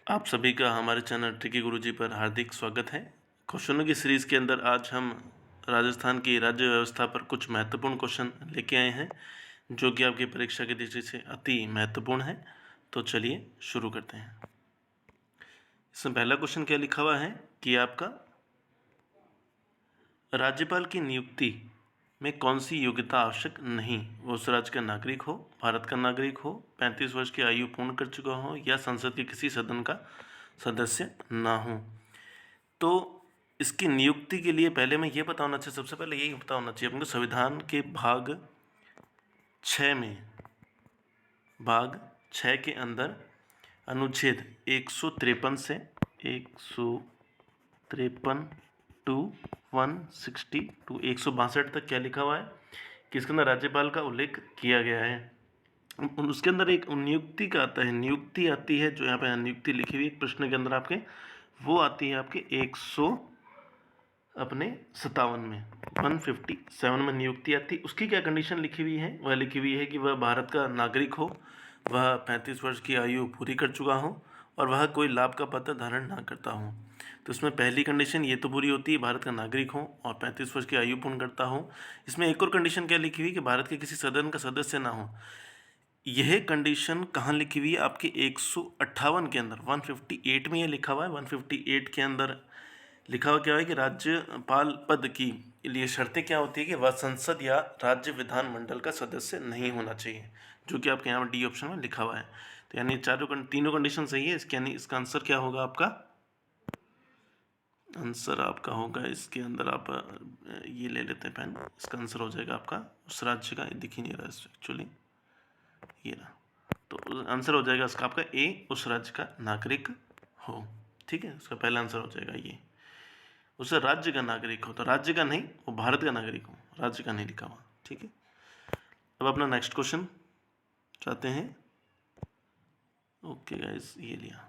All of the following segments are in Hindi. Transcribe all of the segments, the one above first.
आप सभी का हमारे चैनल ट्रिकी गुरुजी पर हार्दिक स्वागत है। क्वेश्चनों की सीरीज़ के अंदर आज हम राजस्थान की राज्य व्यवस्था पर कुछ महत्वपूर्ण क्वेश्चन लेके आए हैं, जो कि आपकी परीक्षा की दृष्टि से अति महत्वपूर्ण है। तो चलिए शुरू करते हैं। इसमें पहला क्वेश्चन क्या लिखा हुआ है कि आपका राज्यपाल की नियुक्ति में कौन सी योग्यता आवश्यक नहीं, वो उस राज्य का नागरिक हो, भारत का नागरिक हो, 35 वर्ष की आयु पूर्ण कर चुका हो या संसद के किसी सदन का सदस्य ना हो। तो इसकी नियुक्ति के लिए पहले मैं ये पता होना चाहिए, सबसे पहले यही पता होना चाहिए अपने संविधान के भाग 6 में, भाग 6 के अंदर अनुच्छेद 153 से 153 टू 160 टू 162 तक क्या लिखा हुआ है कि इसके अंदर राज्यपाल का उल्लेख किया गया है। उसके अंदर एक नियुक्ति का आता है, नियुक्ति आती है, जो यहाँ पे नियुक्ति लिखी हुई है प्रश्न के अंदर आपके, वो आती है आपके 157 में, 157 में नियुक्ति आती। उसकी क्या कंडीशन लिखी हुई है, वह लिखी हुई है कि वह भारत का नागरिक हो, वह 35 वर्ष की आयु पूरी कर चुका हो और वह कोई लाभ का पत्र धारण ना करता हो। तो इसमें पहली कंडीशन ये तो पूरी होती है, भारत का नागरिक हो और 35 वर्ष की आयु पूर्ण करता हो। इसमें एक और कंडीशन क्या लिखी हुई कि भारत के किसी सदन का सदस्य ना हो। यह कंडीशन कहाँ लिखी हुई है आपके 158 के अंदर, 158 में ये लिखा हुआ है। 158 के अंदर लिखा हुआ क्या है कि राज्यपाल पद की लिए शर्तें क्या होती है कि वह संसद या राज्य विधानमंडल का सदस्य नहीं होना चाहिए, जो कि आपके यहाँ डी ऑप्शन में लिखा हुआ है। तो यानी तीनों कंडीशन सही है इसके, यानी इसका आंसर क्या होगा आपका, आंसर आपका होगा इसके अंदर, आप ये ले लेते हैं पेन, इसका आंसर हो जाएगा आपका उस राज्य का, दिख ही नहीं रहा एक्चुअली, ये रहा। तो आंसर हो जाएगा इसका आपका ए, उस राज्य का नागरिक हो। ठीक है, उसका पहला आंसर हो जाएगा ये, उसे राज्य का नागरिक हो, तो राज्य का नहीं, वो भारत का नागरिक हो, राज्य का नहीं लिखा हुआ। ठीक है, अब अपना नेक्स्ट क्वेश्चन चाहते हैं। ओके गाइस, ये लिया।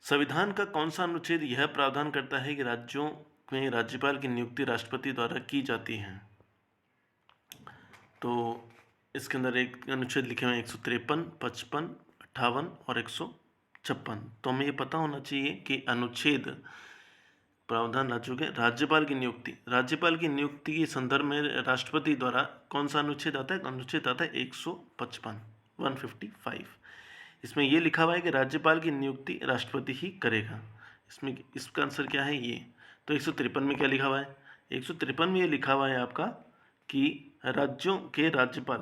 संविधान का कौन सा अनुच्छेद यह प्रावधान करता है कि राज्यों में राज्यपाल की नियुक्ति राष्ट्रपति द्वारा की जाती है? तो इसके अंदर एक अनुच्छेद लिखे हुए हैं 153, 55, 58 और 156। तो हमें ये पता होना चाहिए कि अनुच्छेद प्रावधान राज्यों के राज्यपाल की नियुक्ति के संदर्भ में राष्ट्रपति द्वारा कौन सा अनुच्छेद आता है? अनुच्छेद आता है 155, 155। इसमें ये लिखा हुआ है कि राज्यपाल की नियुक्ति राष्ट्रपति ही करेगा। इसमें इसका आंसर क्या है ये, तो 153 में क्या लिखा हुआ है? 153 में ये लिखा हुआ है आपका कि राज्यों के राज्यपाल,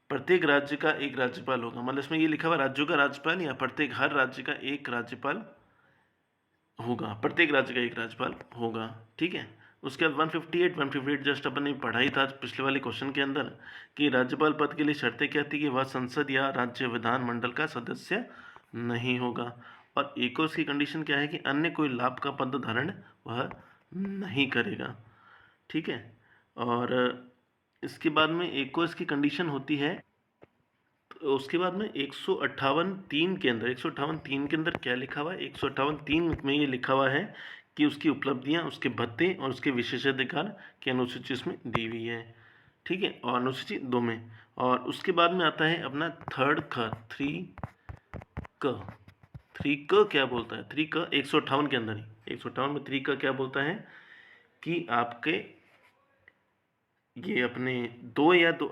प्रत्येक राज्य का एक राज्यपाल होगा। मतलब इसमें ये लिखा हुआ राज्यों का राज्यपाल या प्रत्येक हर राज्य का एक राज्यपाल होगा, प्रत्येक राज्य का एक राज्यपाल होगा। ठीक है, उसके बाद 158 जस्ट अपन ने पढ़ा ही था पिछले वाले क्वेश्चन के अंदर कि राज्यपाल पद के लिए शर्तें क्या थी कि वह संसद या राज्य विधानमंडल का सदस्य नहीं होगा, और एक और उसकी कंडीशन क्या है कि अन्य कोई लाभ का पद धारण वह नहीं करेगा। ठीक है, और इसके बाद में एक और इसकी कंडीशन होती है, तो उसके बाद में 158(3) के अंदर, 158(3) के अंदर क्या लिखा हुआ है? 158(3) में ये लिखा हुआ है कि उसकी उपलब्धियां, उसके भत्ते और उसके विशेषाधिकार की अनुसूची इसमें दी हुई है। ठीक है, और अनुसूची 2 में, और उसके बाद में आता है अपना थर्ड ख, 3 क क्या बोलता है? 3 क 158 के अंदर ही, 158 में 3 क क्या बोलता है कि आपके ये अपने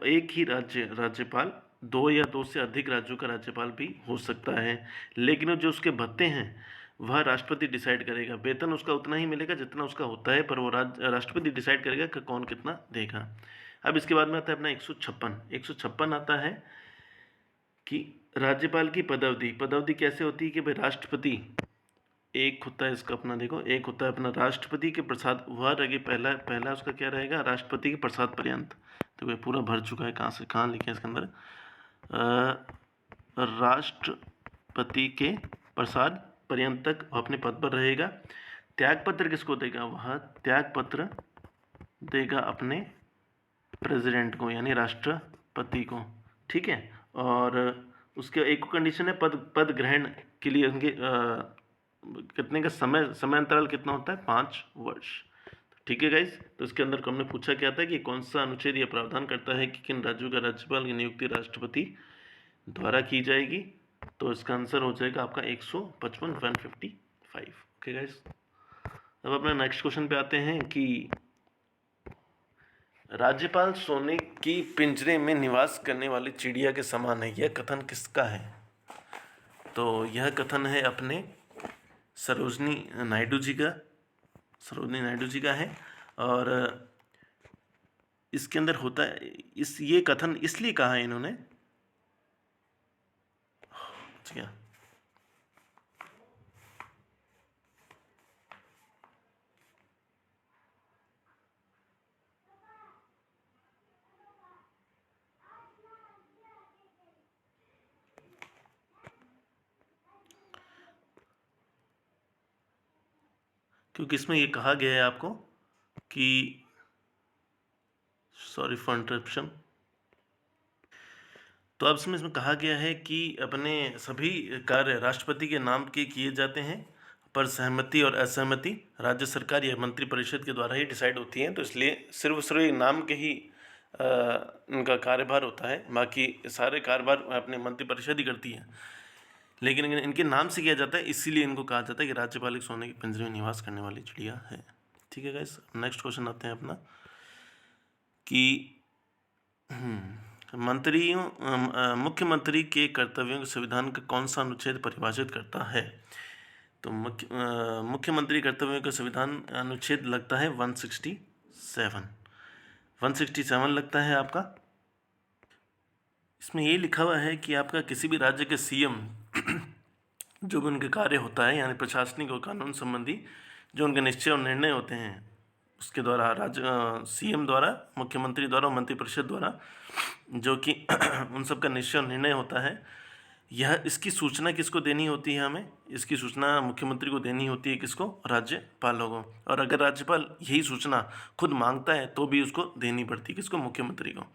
एक ही राज्यपाल 2 या 2 से अधिक राज्यों का राज्यपाल भी हो सकता है, लेकिन जो उसके भत्ते हैं वह राष्ट्रपति डिसाइड करेगा। वेतन उसका उतना ही मिलेगा जितना उसका होता है, पर वो राष्ट्रपति डिसाइड करेगा कि कौन कितना देगा। अब इसके बाद में आता है अपना 156 आता है कि राज्यपाल की पदावधि कैसे होती है कि भाई राष्ट्रपति एक होता है इसका अपना, देखो एक होता है अपना राष्ट्रपति के प्रसाद, वह रहेगी पहला उसका क्या रहेगा? राष्ट्रपति के प्रसाद पर्यंत। तो वह पूरा भर चुका है, कहाँ से कहाँ लिखे हैं इसके अंदर, राष्ट्रपति के प्रसाद पर्यंत तक वह अपने पद पर रहेगा। त्यागपत्र किसको देगा? वह त्यागपत्र देगा अपने प्रेसिडेंट को, यानी राष्ट्रपति को। ठीक है, और उसके एक कंडीशन है पद ग्रहण के लिए उनके कितने का समय अंतराल कितना होता है? 5 वर्ष। ठीक है गाइस, तो इसके अंदर हमने पूछा क्या था कि कौन सा अनुच्छेद यह प्रावधान करता है कि किन राज्यों का राज्यपाल की नियुक्ति राष्ट्रपति द्वारा की जाएगी? तो इसका आंसर हो जाएगा आपका 155, 155। ओके गाइस, अब अपने नेक्स्ट क्वेश्चन पे आते हैं कि राज्यपाल सोने की पिंजरे में निवास करने वाली चिड़िया के समान है, यह कथन किसका है? तो यह कथन है अपने सरोजनी नायडू जी का, सरोजनी नायडू जी का है। और इसके अंदर होता है, ये कथन इसलिए कहा है इन्होंने, क्या क्योंकि इसमें ये कहा गया है आपको कि, सॉरी फॉर इंटरप्शन, तो अब इसमें कहा गया है कि अपने सभी कार्य राष्ट्रपति के नाम के किए जाते हैं, पर सहमति और असहमति राज्य सरकार या मंत्रिपरिषद के द्वारा ही डिसाइड होती हैं। तो इसलिए सिर्फ नाम के ही इनका कार्यभार होता है, बाकी सारे कार्यभार अपने मंत्रिपरिषद ही करती है, लेकिन इनके नाम से किया जाता है, इसीलिए इनको कहा जाता है कि राज्यपाल एक सोने के पिंजरे में निवास करने वाली चिड़िया है। ठीक है गाइस, नेक्स्ट क्वेश्चन आते हैं अपना कि मुख्यमंत्री के कर्तव्यों के संविधान का कौन सा अनुच्छेद परिभाषित करता है? तो मुख्यमंत्री कर्तव्यों का संविधान अनुच्छेद लगता है 167, 167 लगता है आपका। इसमें ये लिखा हुआ है कि आपका किसी भी राज्य के सीएम जो भी उनके कार्य होता है, यानी प्रशासनिक और कानून संबंधी जो उनके निश्चय और निर्णय होते हैं, उसके द्वारा राज्य सीएम द्वारा, मुख्यमंत्री द्वारा और मंत्रिपरिषद द्वारा जो कि उन सब का निश्चय और निर्णय होता है, यह इसकी सूचना किसको देनी होती है? हमें इसकी सूचना मुख्यमंत्री को देनी होती है। किसको? राज्यपालों को। और अगर राज्यपाल यही सूचना खुद मांगता है तो भी उसको देनी पड़ती है। किसको? मुख्यमंत्री को।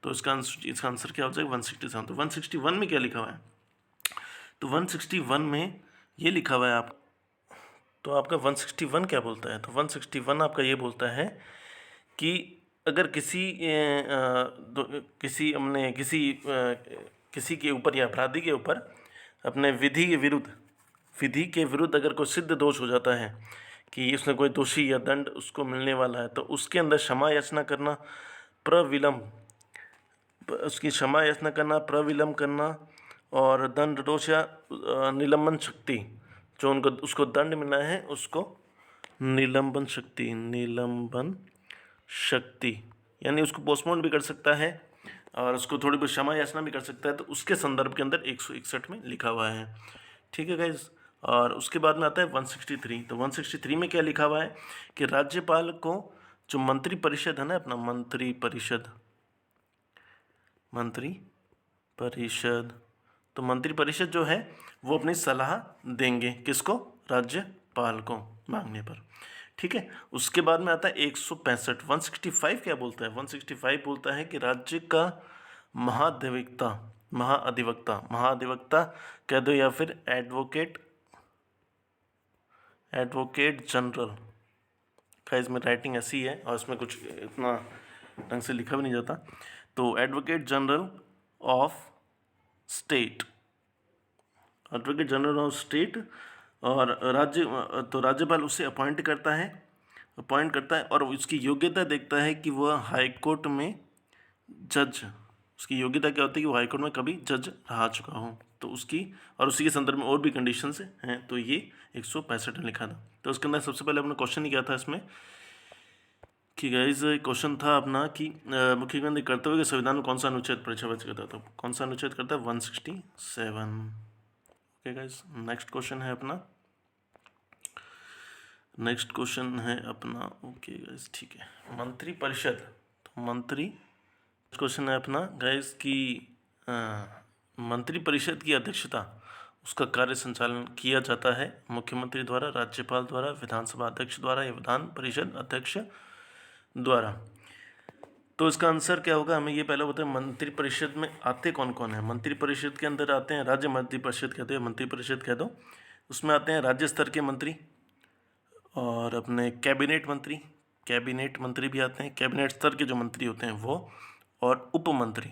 तो इसका आंसर क्या हो जाएगा? 167। तो 161 में क्या लिखा हुआ है? तो 161 में ये लिखा हुआ है आप, तो आपका 161 क्या बोलता है? तो 161 आपका ये बोलता है कि अगर किसी के ऊपर या अपराधी के ऊपर अपने विधि के विरुद्ध अगर कोई सिद्ध दोष हो जाता है कि उसने कोई दोषी या दंड उसको मिलने वाला है, तो उसके अंदर क्षमा याचना करना, प्रविलंब करना और दंड दोष या निलंबन शक्ति, जो उनको उसको दंड मिला है उसको निलंबन शक्ति यानी उसको पोस्टपोन भी कर सकता है और उसको थोड़ी बहुत क्षमा याचना भी कर सकता है। तो उसके संदर्भ के अंदर 161 में लिखा हुआ है। ठीक है गाइज, और उसके बाद में आता है 163। तो 163 में क्या लिखा हुआ है कि राज्यपाल को जो मंत्रिपरिषद है ना, अपना मंत्रिपरिषद, तो मंत्रिपरिषद जो है वो अपनी सलाह देंगे किसको? राज्यपाल को मांगने पर। ठीक है, उसके बाद में आता है 165। 165 क्या बोलता है? 165 बोलता है कि राज्य का महाधिवक्ता कह दो या फिर एडवोकेट जनरल का, इसमें राइटिंग ऐसी है और इसमें कुछ इतना ढंग से लिखा भी नहीं जाता। तो एडवोकेट जनरल ऑफ स्टेट और राज्यपाल उसे अपॉइंट करता है और उसकी योग्यता देखता है कि वह हाई कोर्ट में जज, उसकी योग्यता क्या होती है कि वो हाई कोर्ट में कभी जज रहा चुका हो, तो उसकी और उसी के संदर्भ में और भी कंडीशंस हैं। तो ये 165 में लिखा था। तो उसके अंदर सबसे पहले अपना क्वेश्चन ही क्या था इसमें कि गाइज क्वेश्चन था अपना कि मुख्यमंत्री कर्तव्य के संविधान में कौन सा अनुच्छेद परिभाषित करता है? तो कौन सा अनुच्छेद करता है? 167। ओके गाइज, नेक्स्ट क्वेश्चन है अपना ओके गाइज, ठीक है, मंत्रिपरिषद। तो क्वेश्चन है अपना गाइज की मंत्रिपरिषद की अध्यक्षता, उसका कार्य संचालन किया जाता है मुख्यमंत्री द्वारा, राज्यपाल द्वारा, विधानसभा अध्यक्ष द्वारा या विधान परिषद अध्यक्ष द्वारा। तो इसका आंसर क्या होगा? हमें ये पहले बताएं, मंत्रिपरिषद में आते कौन कौन है? मंत्रिपरिषद के अंदर आते हैं राज्य मंत्रिपरिषद कहते हैं, मंत्रिपरिषद कह दो। उसमें आते हैं राज्य स्तर के मंत्री और अपने कैबिनेट मंत्री भी आते हैं, कैबिनेट स्तर के जो मंत्री होते हैं वो, और उप मंत्री,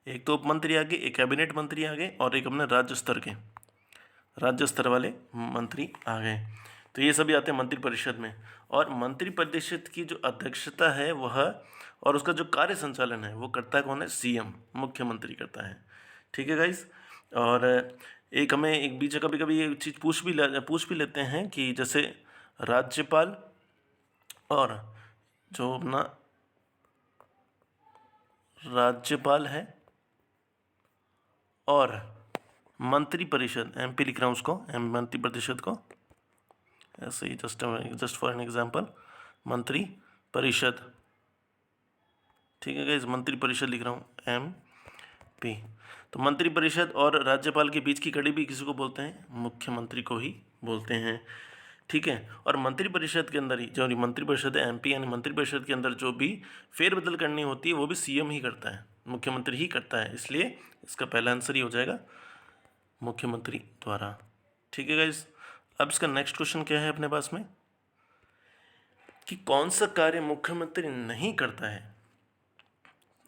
एक तो उप मंत्री आ गए, एक कैबिनेट मंत्री आ गए और एक अपने राज्य स्तर वाले मंत्री आ गए। तो ये सभी आते हैं मंत्रिपरिषद में। और मंत्रिपरिषद की जो अध्यक्षता है वह और उसका जो कार्य संचालन है वो करता है कौन है? सीएम, मुख्यमंत्री करता है। ठीक है गाइस। और एक हमें एक बीच कभी कभी ये चीज़ पूछ भी लेते हैं कि जैसे राज्यपाल और जो अपना राज्यपाल है और मंत्रिपरिषद, एमपी लिख रहा हूँ उसको, मंत्रिपरिषद को ऐसे ही जस्ट फॉर एन एग्जांपल मंत्रिपरिषद। ठीक है गाइस, मंत्रिपरिषद लिख रहा हूँ MP। तो मंत्रिपरिषद और राज्यपाल के बीच की कड़ी भी किसी को बोलते हैं? मुख्यमंत्री को ही बोलते हैं। ठीक है। और मंत्रिपरिषद के अंदर ही जो मंत्रिपरिषद है MP यानी मंत्रिपरिषद के अंदर जो भी फेरबदल करनी होती है वो भी सीएम ही करता है, मुख्यमंत्री ही करता है। इसलिए इसका पहला आंसर ही हो जाएगा मुख्यमंत्री द्वारा। ठीक है गाइस। अब इसका नेक्स्ट क्वेश्चन क्या है अपने पास में कि कौन सा कार्य मुख्यमंत्री नहीं करता है?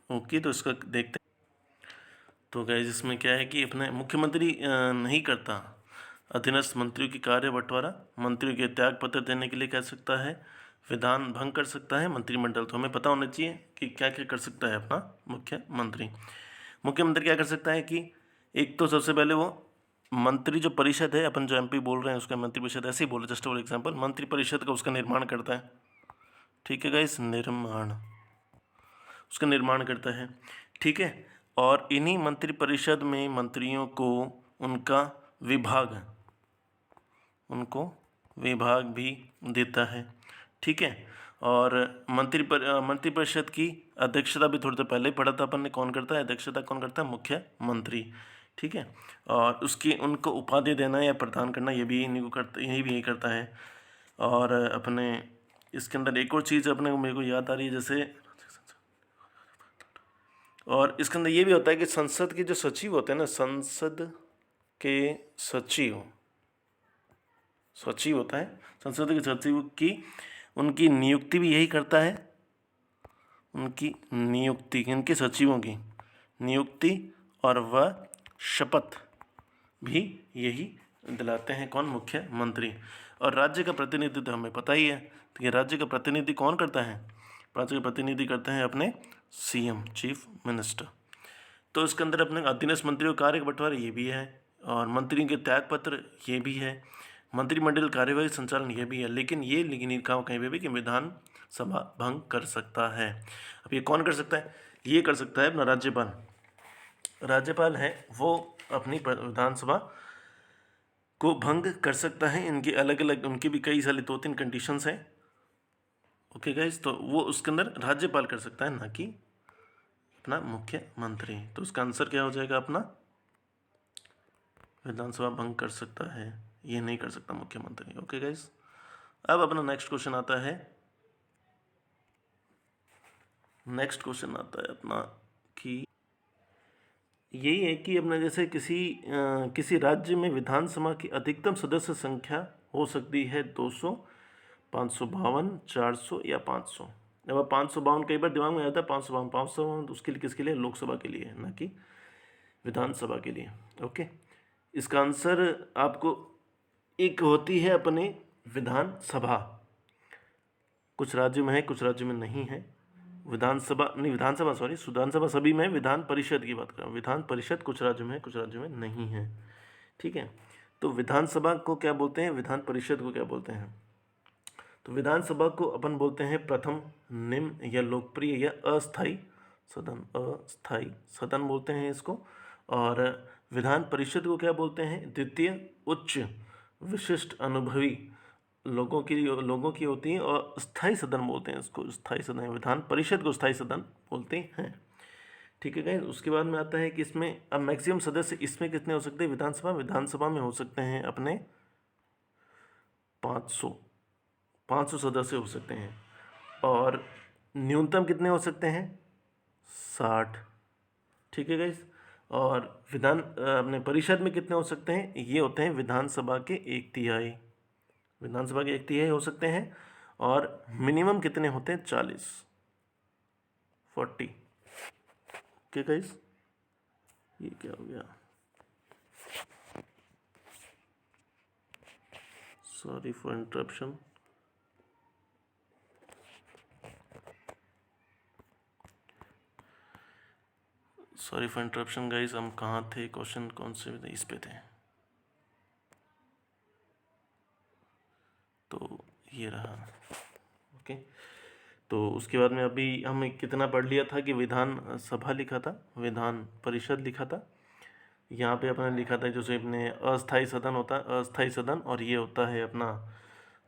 ओके, तो इसका देखते हैं। तो गाइस इसमें क्या है कि अपने मुख्यमंत्री नहीं करता अधीनस्थ मंत्रियों की कार्य बंटवारा, मंत्रियों के त्याग पत्र देने के लिए कह सकता है, विधान भंग कर सकता है मंत्रिमंडल। तो हमें पता होना चाहिए कि क्या क्या कर सकता है अपना मुख्यमंत्री। मुख्यमंत्री क्या कर सकता है कि एक तो सबसे पहले वो मंत्री जो परिषद है, अपन जो MP बोल रहे हैं उसका मंत्रिपरिषद ऐसे ही बोले, जस्ट फॉर एग्जांपल मंत्रिपरिषद का उसका निर्माण करता है। ठीक है गाइस, उसका निर्माण करता है। ठीक है। और इन्हीं मंत्रिपरिषद में मंत्रियों को उनका विभाग भी देता है। ठीक है। और मंत्रिपरिषद की अध्यक्षता भी थोड़ी देर पहले ही पढ़ा था अपन ने, कौन करता है अध्यक्षता, कौन करता है? मुख्यमंत्री। ठीक है। और उसकी उनको उपाधि देना या प्रदान करना ये भी यही करता है। और अपने इसके अंदर एक और चीज़ अपने मेरे को याद आ रही है जैसे, और इसके अंदर ये भी होता है कि संसद के जो सचिव होते हैं ना, संसद के सचिव होता है, संसद के सचिव की उनकी नियुक्ति भी यही करता है। इनके सचिवों की नियुक्ति और वह शपथ भी यही दिलाते हैं, कौन? मुख्यमंत्री। और राज्य का प्रतिनिधित्व तो हमें पता ही है, तो ये राज्य का प्रतिनिधि कौन करता है? राज्य का प्रतिनिधि करते हैं अपने CM, चीफ मिनिस्टर। तो इसके अंदर अपने अधीनस्थ मंत्रियों कार्य बंटवारा ये भी है, और मंत्रियों के त्यागपत्र ये भी है, मंत्रिमंडल कार्यवाही संचालन ये भी है। लेकिन ये नहीं कहा कहीं पे भी कि विधानसभा भंग कर सकता है। अब ये कौन कर सकता है? ये कर सकता है अपना राज्यपाल है, वो अपनी विधानसभा को भंग कर सकता है। इनकी अलग अलग, उनकी भी कई सारी 2-3 कंडीशंस हैं। ओके गाइस, तो वो उसके अंदर राज्यपाल कर सकता है, ना कि अपना मुख्यमंत्री। तो उसका आंसर क्या हो जाएगा अपना? विधानसभा भंग कर सकता है, ये नहीं कर सकता मुख्यमंत्री। Okay guys. अब अपना नेक्स्ट क्वेश्चन आता है अपना कि यही है कि अपना जैसे किसी राज्य में विधानसभा की अधिकतम सदस्य संख्या हो सकती है 200, 552, 400 या 500। अब 552 कई बार दिमाग में आता है, 552 उसके लिए किसके लिए? लोकसभा के लिए, ना कि विधानसभा के लिए। ओके, इसका आंसर आपको एक होती है अपने विधानसभा, कुछ राज्यों में है कुछ राज्यों में नहीं है। विधानसभा सभी में, विधान परिषद की बात कर रहा हूँ, विधान परिषद कुछ राज्यों में है कुछ राज्यों में नहीं है। ठीक है। तो विधानसभा को क्या बोलते हैं, विधान परिषद को क्या बोलते हैं? तो विधानसभा को अपन बोलते हैं प्रथम, निम्न या लोकप्रिय या अस्थाई सदन बोलते हैं इसको। और विधान परिषद को क्या बोलते हैं? द्वितीय, उच्च, विशिष्ट, अनुभवी लोगों की होती है। और स्थायी सदन बोलते हैं इसको, स्थायी सदन, विधान परिषद को स्थायी सदन बोलते हैं। ठीक है गाइस। उसके बाद में आता है कि इसमें अब मैक्सिमम सदस्य इसमें कितने हो सकते हैं? विधानसभा में हो सकते हैं अपने 500 सदस्य हो सकते हैं। और न्यूनतम कितने हो सकते हैं? 60। ठीक है गाइस। और अपने परिषद में कितने हो सकते हैं? ये होते हैं विधानसभा के 1/3, विधानसभा के 1/3 हो सकते हैं। और मिनिमम कितने होते हैं? 40। Okay guys. ये क्या हो गया, sorry for interruption. Sorry for interruption guys, हम कहाँ थे, क्वेश्चन कौन से थे, इस पे थे। तो ये रहा, ओके। तो उसके बाद में अभी हम कितना पढ़ लिया था कि विधान सभा लिखा था, विधान परिषद लिखा था। यहाँ पे अपने लिखा था जैसे अपने अस्थाई सदन होता है, अस्थाई सदन, और ये होता है अपना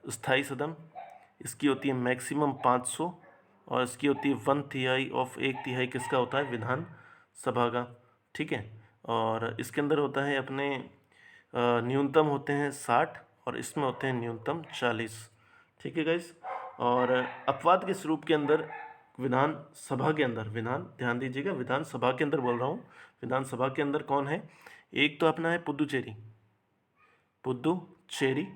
स्थाई सदन। इसकी होती है मैक्सिमम 500 और इसकी होती है 1/3 ऑफ 1/3 किसका होता है, विधान सभा का, ठीक है। और इसके अंदर होता है अपने न्यूनतम होते हैं 60 और इसमें होते हैं न्यूनतम 40, ठीक है गाइस। और अपवाद के स्वरूप के अंदर विधान सभा के अंदर, विधान ध्यान दीजिएगा, विधान सभा के अंदर बोल रहा हूँ, विधान सभा के अंदर कौन है, एक तो अपना है पुदुचेरी, पुदुचेरी,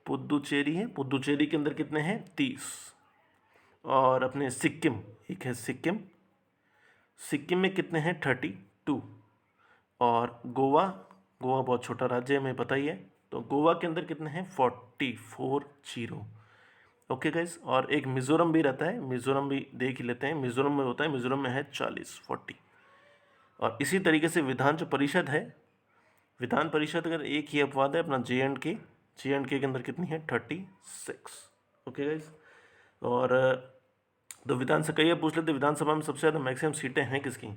पुदुचेरी है, पुदुचेरी के अंदर कितने हैं 30। और अपने सिक्किम, एक है सिक्किम, सिक्किम में कितने हैं 32। और गोवा, गोवा बहुत छोटा राज्य है, हमें पता ही है, तो गोवा के अंदर कितने हैं 40। Okay guys. और एक मिज़ोरम भी रहता है, मिज़ोरम भी देख ही लेते हैं, मिज़ोरम में होता है, मिज़ोरम में है 40। और इसी तरीके से विधान जो परिषद है, विधान परिषद अगर एक ही अपवाद है अपना JNK, JNK के अंदर कितनी है 36। Okay guys. और तो विधान से कई पूछ लेते, विधानसभा में सबसे ज़्यादा मैक्सिमम सीटें हैं किसकी,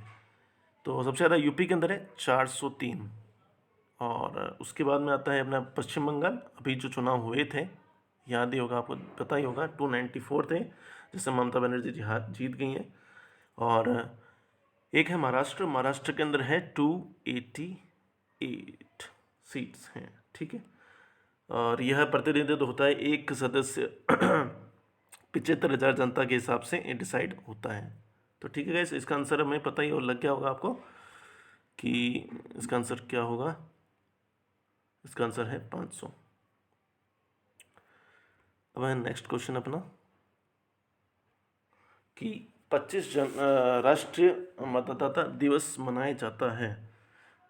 तो सबसे ज़्यादा यूपी के अंदर है 403। और उसके बाद में आता है अपना पश्चिम बंगाल, अभी जो चुनाव हुए थे याद ही होगा आपको, पता ही होगा 294 थे, जिससे ममता बनर्जी जी जीत गई हैं। और एक है महाराष्ट्र, महाराष्ट्र के अंदर है 288 सीट्स हैं, ठीक है। और यह प्रतिनिधित्व होता है एक सदस्य 75,000 जनता के हिसाब से ये डिसाइड होता है। तो ठीक है गाइस, इसका आंसर हमें पता ही और लग गया होगा आपको कि इसका आंसर क्या होगा, इसका आंसर है 500। अब है नेक्स्ट क्वेश्चन अपना कि 25 राष्ट्रीय मतदाता दिवस मनाया जाता है।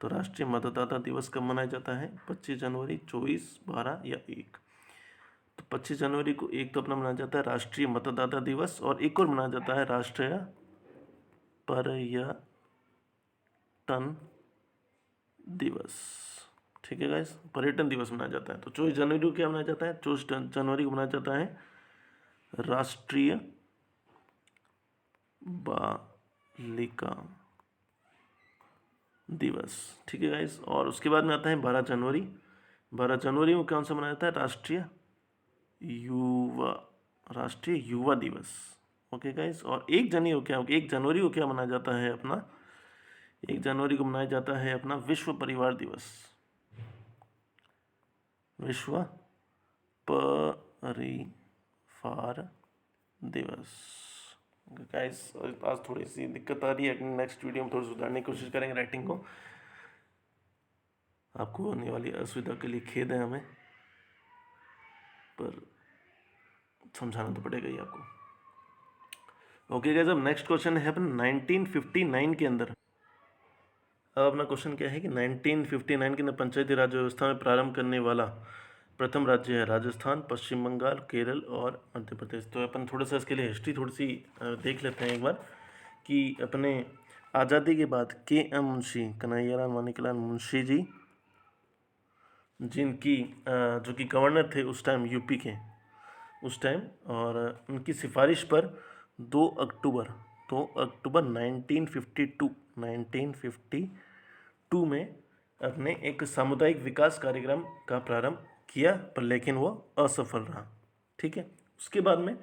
तो राष्ट्रीय मतदाता दिवस कब मनाया जाता है, 25 जनवरी, 24, 12 या 1। तो 25 जनवरी को एक तो अपना मनाया जाता है राष्ट्रीय मतदाता दिवस, और एक और मनाया जाता है राष्ट्रीय पर्यटन दिवस, ठीक है गाइस, पर्यटन दिवस मनाया जाता है। तो 24 जनवरी को क्या मनाया जाता है, 24 जनवरी को मनाया जाता है राष्ट्रीय बालिका दिवस, ठीक है गाइस। और उसके बाद में आता है 12 जनवरी, 12 जनवरी को कौन सा मनाया जाता है, राष्ट्रीय युवा दिवस, ओके गाइस। और 1 जनवरी को क्या, 1 जनवरी को क्या मनाया जाता है अपना, 1 जनवरी को मनाया जाता है अपना विश्व परिवार दिवस, विश्व परिवार दिवस। गाइस आज थोड़ी सी दिक्कत आ रही है, नेक्स्ट वीडियो में थोड़ी सुधारने की कोशिश करेंगे राइटिंग को। आपको होने वाली असुविधा के लिए खेद है हमें, पर समझाना तो पड़ेगा ही आपको। ओके गाइस, अब नेक्स्ट क्वेश्चन है अपन 1959 के अंदर। अब अपना क्वेश्चन क्या है कि 1959 के अंदर पंचायती राज व्यवस्था में प्रारंभ करने वाला प्रथम राज्य है राजस्थान, पश्चिम बंगाल, केरल और मध्य प्रदेश। तो अपन थोड़ा सा इसके लिए हिस्ट्री थोड़ी सी देख लेते हैं एक बार कि अपने आज़ादी के बाद KM मुंशी, कन्हैयालाल माणिक्यलाल मुंशी जी, जिनकी जो कि गवर्नर थे उस टाइम यूपी के उस टाइम, और उनकी सिफारिश पर 2 अक्टूबर 1952 में अपने एक सामुदायिक विकास कार्यक्रम का प्रारंभ किया, पर लेकिन वो असफल रहा, ठीक है। उसके बाद में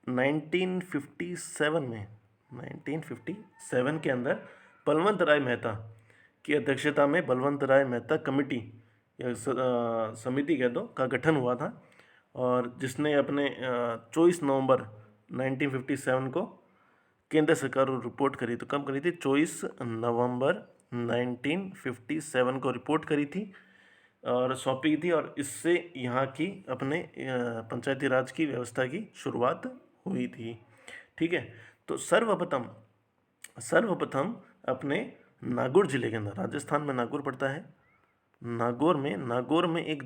1957 के अंदर बलवंत राय मेहता की अध्यक्षता में बलवंत राय मेहता कमेटी या समिति कह दो का गठन हुआ था, और जिसने अपने 24 नवंबर 1957 को केंद्र सरकार को रिपोर्ट करी। तो कब करी थी, 24 नवंबर 1957 को रिपोर्ट करी थी और सौंपी थी, और इससे यहाँ की अपने पंचायती राज की व्यवस्था की शुरुआत हुई थी, ठीक है। तो सर्वप्रथम सर्वप्रथम अपने नागौर जिले के अंदर, राजस्थान में नागौर पड़ता है, नागौर में एक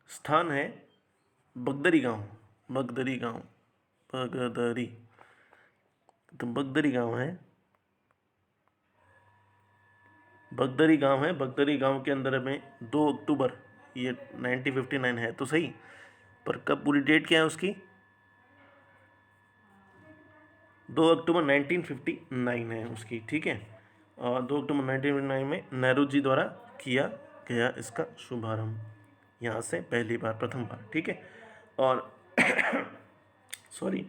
स्थान है बगदरी गांव, बगदरी तो बगदरी गांव है, बगदरी गांव के अंदर में 2 अक्टूबर ये 1959 है तो सही, पर कब पूरी डेट क्या है उसकी? 2 अक्टूबर 1959 है उसकी, ठीक है। और 2 अक्टूबर 1959 में नेहरू जी द्वारा किया गया इसका शुभारंभ, यहाँ से पहली बार, प्रथम बार, ठीक है। और सॉरी,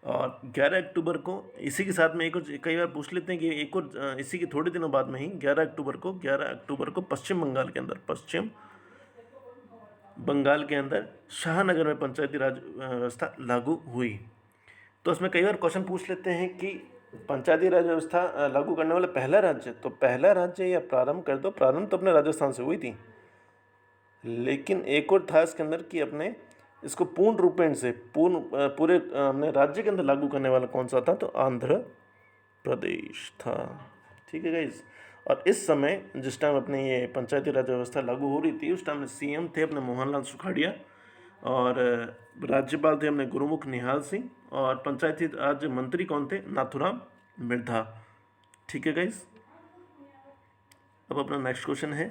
और 11 अक्टूबर को इसी के साथ में एक और, कई बार पूछ लेते हैं कि एक और इसी के थोड़े दिनों बाद में ही 11 अक्टूबर को पश्चिम बंगाल के अंदर शाहनगर में पंचायती राज व्यवस्था लागू हुई। तो इसमें कई बार क्वेश्चन पूछ लेते हैं कि पंचायती राज व्यवस्था लागू करने वाला पहला राज्य, तो पहला राज्य या प्रारंभ कर दो, प्रारंभ तो अपने राजस्थान से हुई थी, लेकिन एक और था इसके अंदर कि अपने इसको पूर्ण रूपेण से पूरे अपने राज्य के अंदर लागू करने वाला कौन सा था, तो आंध्र प्रदेश था, ठीक है गाइस। और इस समय जिस टाइम अपने ये पंचायती राज व्यवस्था लागू हो रही थी, उस टाइम में सीएम थे अपने मोहनलाल सुखाड़िया, और राज्यपाल थे अपने गुरुमुख निहाल सिंह, और पंचायती राज मंत्री कौन थे? नाथूराम मिर्धा, ठीक है गाइस। अब अपना नेक्स्ट क्वेश्चन है,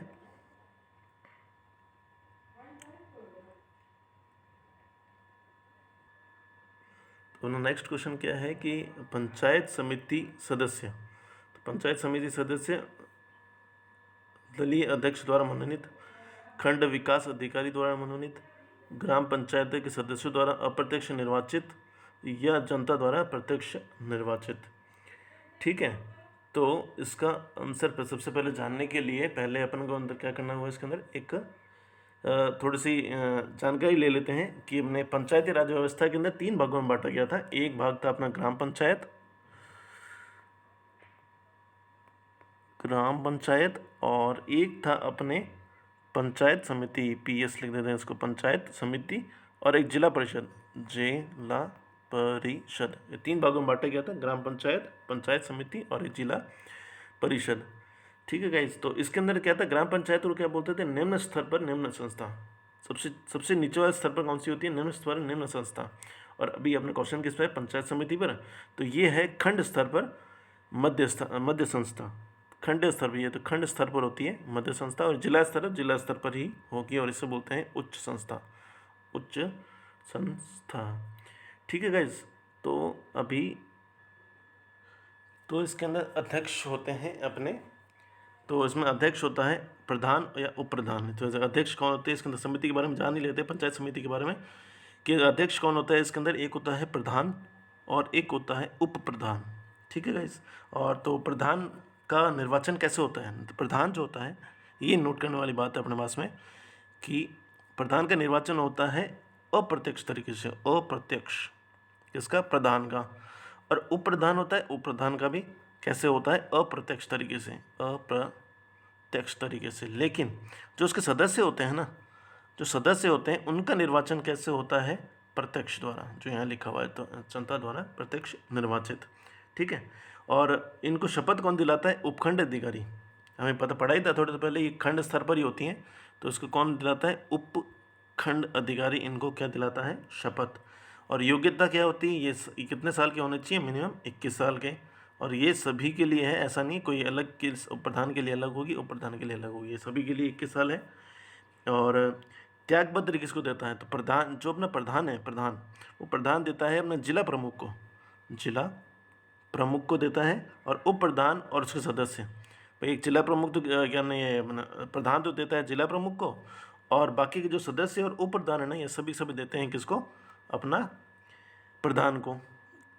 तो नेक्स्ट क्वेश्चन क्या है कि पंचायत समिति सदस्य, तो पंचायत समिति सदस्य दलीय अध्यक्ष द्वारा मनोनीत, खंड विकास अधिकारी द्वारा मनोनीत, ग्राम पंचायत के सदस्यों द्वारा अप्रत्यक्ष निर्वाचित या जनता द्वारा प्रत्यक्ष निर्वाचित, ठीक है। तो इसका आंसर सबसे पहले जानने के लिए पहले अपन को अंदर क्या करना होगा, इसके अंदर एक थोड़ी सी जानकारी ले लेते हैं कि अपने पंचायती राज व्यवस्था के अंदर 3 भागों में बांटा गया था। एक भाग था अपना ग्राम पंचायत, और एक था अपने पंचायत समिति, पीएस लिख देते हैं इसको, पंचायत समिति, और एक जिला परिषद, ये 3 भागों में बांटा गया था, ग्राम पंचायत, पंचायत समिति और एक जिला परिषद, ठीक है गाइस। तो इसके अंदर क्या था, ग्राम पंचायत को क्या बोलते थे? निम्न स्तर पर निम्न संस्था, सबसे नीचे वाले स्तर पर कौन सी होती है? निम्न स्तर निम्न संस्था। और अभी अपने क्वेश्चन किस पर? पंचायत समिति पर, तो ये है खंड स्तर पर मध्य संस्था, खंड स्तर पर, ये तो खंड स्तर पर होती है मध्य संस्था, और जिला स्तर पर ही होगी, और इसे बोलते हैं उच्च संस्था, ठीक है गाइस। तो अभी तो इसके अंदर अध्यक्ष होते हैं अपने, तो इसमें अध्यक्ष होता है प्रधान या उप प्रधान। तो अध्यक्ष कौन होते हैं इसके अंदर? समिति के बारे में जान ही लेते हैं, पंचायत समिति के बारे में, कि अध्यक्ष कौन होता है इसके अंदर? एक होता है प्रधान और एक होता है उप प्रधान, ठीक है गाइस। और तो प्रधान का निर्वाचन कैसे होता है? तो प्रधान जो होता है, ये नोट करने वाली बात है अपने पास में, कि प्रधान का निर्वाचन होता है अप्रत्यक्ष तरीके से, अप्रत्यक्ष, इसका प्रधान का, और उप प्रधान होता है, उप प्रधान का भी कैसे होता है? अप्रत्यक्ष तरीके से, लेकिन जो उसके सदस्य होते हैं ना, जो सदस्य होते हैं उनका निर्वाचन कैसे होता है? प्रत्यक्ष द्वारा, जो यहाँ लिखा हुआ है, तो जनता द्वारा प्रत्यक्ष निर्वाचित, ठीक है। और इनको शपथ कौन दिलाता है? उपखंड अधिकारी, हमें पता पड़ा ही था थोड़े देर पहले, ये खंड स्तर पर ही होती हैं, तो इसको कौन दिलाता है? उपखंड अधिकारी इनको क्या दिलाता है? शपथ। और योग्यता क्या होती है? ये कितने साल के होने चाहिए? मिनिमम 21 साल के, और ये सभी के लिए है, ऐसा नहीं कोई अलग के प्रधान के लिए अलग होगी, उप प्रधान के लिए अलग होगी, ये सभी के लिए 21 साल है। और त्यागपत्र किसको देता है? तो प्रधान, जो अपना प्रधान है, वो प्रधान देता है अपने जिला प्रमुख को देता है, और उप प्रधान और उसके सदस्य, भाई एक जिला प्रमुख तो क्या नहीं है, प्रधान तो देता है जिला प्रमुख को, और बाकी के जो सदस्य और उप प्रधान है ना, ये सभी देते हैं किसको? अपना प्रधान को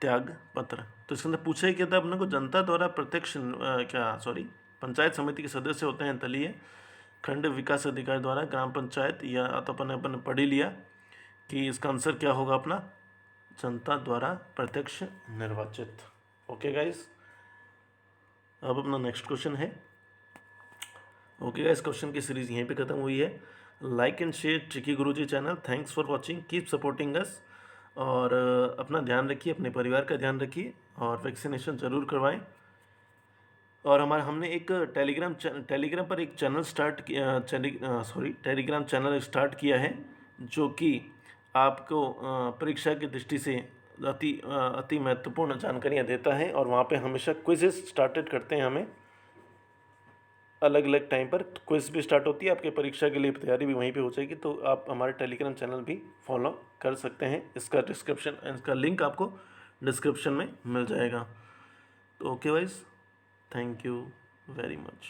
त्याग पत्र। तो इसके अंदर पूछा ही क्या था अपने को? जनता द्वारा प्रत्यक्ष पंचायत समिति के सदस्य होते हैं दलीय, खंड विकास अधिकारी द्वारा, ग्राम पंचायत, या तो अपन पढ़ ही लिया कि इसका आंसर क्या होगा अपना? जनता द्वारा प्रत्यक्ष निर्वाचित। ओके गाइस, अब अपना नेक्स्ट क्वेश्चन है। ओके गाइस, क्वेश्चन की सीरीज यहीं पे खत्म हुई है। Like and share Chiki Guruji channel. Thanks for watching, keep supporting us, और अपना ध्यान रखिए, अपने परिवार का ध्यान रखिए, और वैक्सीनेशन ज़रूर करवाएं। और हमारा हमने एक टेलीग्राम पर एक चैनल स्टार्ट किया, टेलीग्राम चैनल स्टार्ट किया है, जो कि आपको परीक्षा की दृष्टि से अति महत्वपूर्ण जानकारियाँ देता है। और वहाँ पे हमेशा क्विज़ेस स्टार्टेड करते हैं हमें अलग अलग टाइम पर। क्विज़ भी स्टार्ट होती है, आपके परीक्षा के लिए तैयारी भी वहीं पे हो जाएगी। तो आप हमारे टेलीग्राम चैनल भी फॉलो कर सकते हैं। इसका लिंक आपको डिस्क्रिप्शन में मिल जाएगा। तो okay wise, thank you very much.